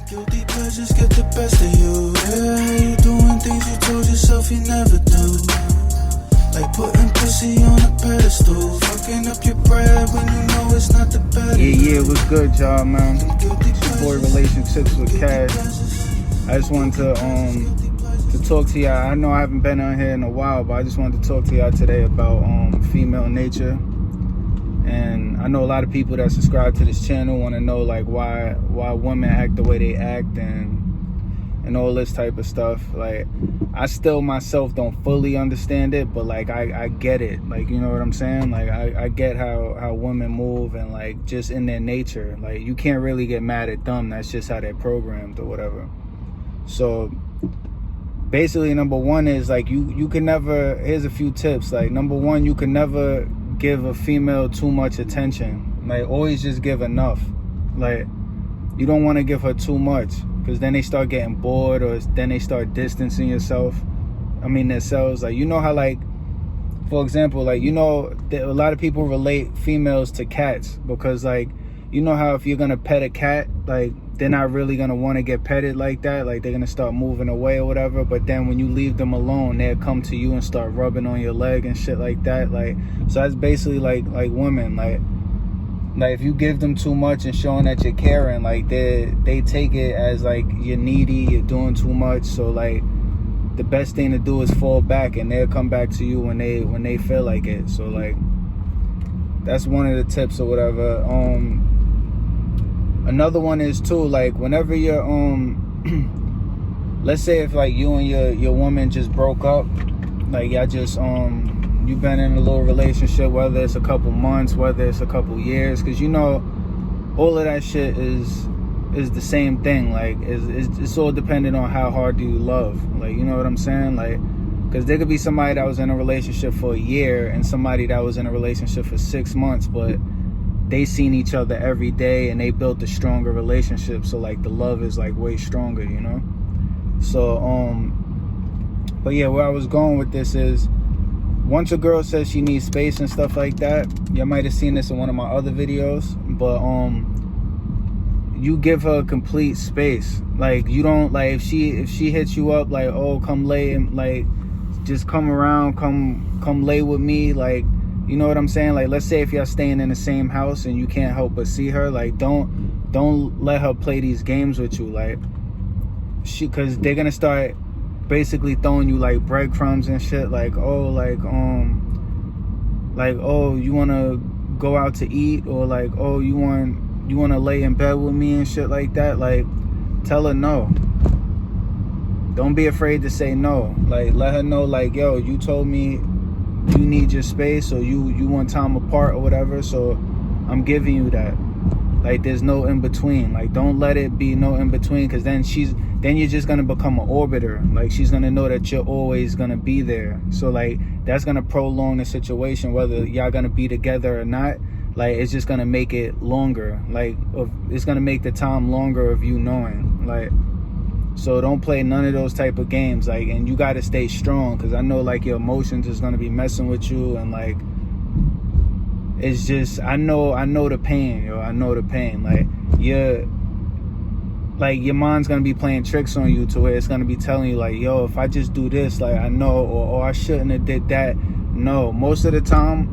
Guilty pleasures get the best of you. Yeah, you doing things you told yourself you never do. Like putting pussy on a pedestal, fucking up your bread when you know it's not the best. Yeah, what's good, y'all, man? It's your boy Relationships with Cash. I just wanted to talk to y'all. I know I haven't been on here in a while, but I just wanted to talk to y'all today about female nature. And I know a lot of people that subscribe to this channel want to know like why women act the way they act and all this type of stuff. Like, I still myself don't fully understand it, but like I get it. Like, you know what I'm saying? Like I get how women move and like just in their nature. Like, you can't really get mad at them. That's just how they're programmed or whatever. So basically, number one is like you can never, here's a few tips. Like, number one, you can never give a female too much attention. Like, always just give enough. Like, you don't want to give her too much, because then they start getting bored, or then they start distancing themselves. Like, you know how, like, for example, like, you know, a lot of people relate females to cats, because like, you know how if you're gonna pet a cat, like, they're not really gonna want to get petted like that. Like, they're gonna start moving away or whatever. But then when you leave them alone, they'll come to you and start rubbing on your leg and shit like that. Like, so that's basically like women. Like if you give them too much and showing that you're caring, like they take it as like you're needy, you're doing too much. So like, the best thing to do is fall back, and they'll come back to you when they feel like it. So like, that's one of the tips or whatever. Another one is too, like, whenever you're let's say if like you and your woman just broke up, like y'all just you've been in a little relationship, whether it's a couple months, whether it's a couple years, because you know all of that shit is the same thing. Like, it's all dependent on how hard do you love. Like, you know what I'm saying? Like, because there could be somebody that was in a relationship for a year and somebody that was in a relationship for 6 months, but they seen each other every day and they built a stronger relationship. So like, the love is like way stronger, you know? So but yeah, where I was going with this is, once a girl says she needs space and stuff like that, you might have seen this in one of my other videos, but you give her complete space. Like, you don't, like, if she hits you up like, oh, come lay, and like, just come around, come lay with me, like, you know what I'm saying? Like, let's say if y'all staying in the same house and you can't help but see her, like, don't let her play these games with you. Like, because they're gonna start basically throwing you like breadcrumbs and shit. Like, oh, oh, you wanna go out to eat, or like, oh, you wanna lay in bed with me and shit like that. Like, tell her no. Don't be afraid to say no. Like, let her know, like, yo, you told me you need your space, or you want time apart or whatever, so I'm giving you that. Like, there's no in between. Like, don't let it be no in between, because then you're just gonna become an orbiter. Like, she's gonna know that you're always gonna be there. So like, that's gonna prolong the situation, whether y'all gonna be together or not. Like, it's just gonna make it longer. Like, it's gonna make the time longer of you knowing. Like, so don't play none of those type of games. Like, and you gotta stay strong, because I know like your emotions is gonna be messing with you, and like, it's just, I know the pain, yo. I know the pain. Like, your mind's gonna be playing tricks on you, to where it's gonna be telling you like, yo, if I just do this, like, I know, or I shouldn't have did that. No, most of the time,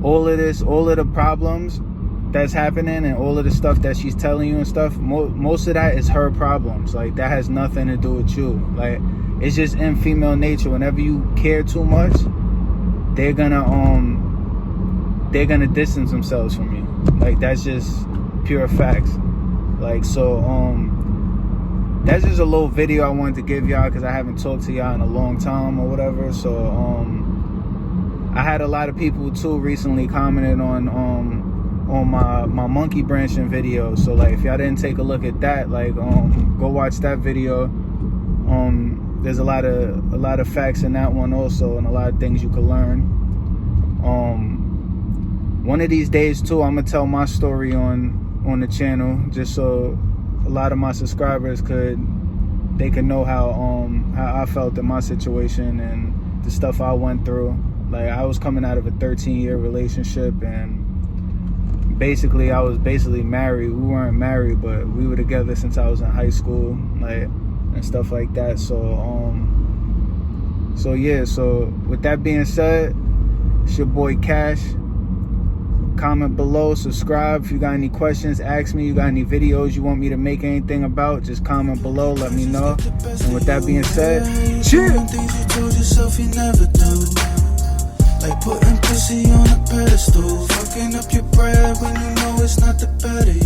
all of the problems that's happening and all of the stuff that she's telling you and stuff, most of that is her problems. Like, that has nothing to do with you. Like, it's just in female nature. Whenever you care too much, they're gonna distance themselves from you. Like, that's just pure facts. Like, so that's just a little video I wanted to give y'all, because I haven't talked to y'all in a long time or whatever. So I had a lot of people too recently commented on my monkey branching video. So like, if y'all didn't take a look at that, like, go watch that video. There's a lot of facts in that one also, and a lot of things you could learn. One of these days too, I'm gonna tell my story on the channel, just so a lot of my subscribers could know how I felt in my situation and the stuff I went through. Like, I was coming out of a 13-year relationship, and basically I was basically married. We weren't married, but we were together since I was in high school, like, and stuff like that. So yeah, so with that being said, it's your boy Cash. Comment below, subscribe. If you got any questions, ask me. You got any videos you want me to make anything about, just comment below, let me know. And with that being said, cheers. Things you told yourself you never do. Like putting pussy on a pedestal, fucking up your bread when you know it's not the better.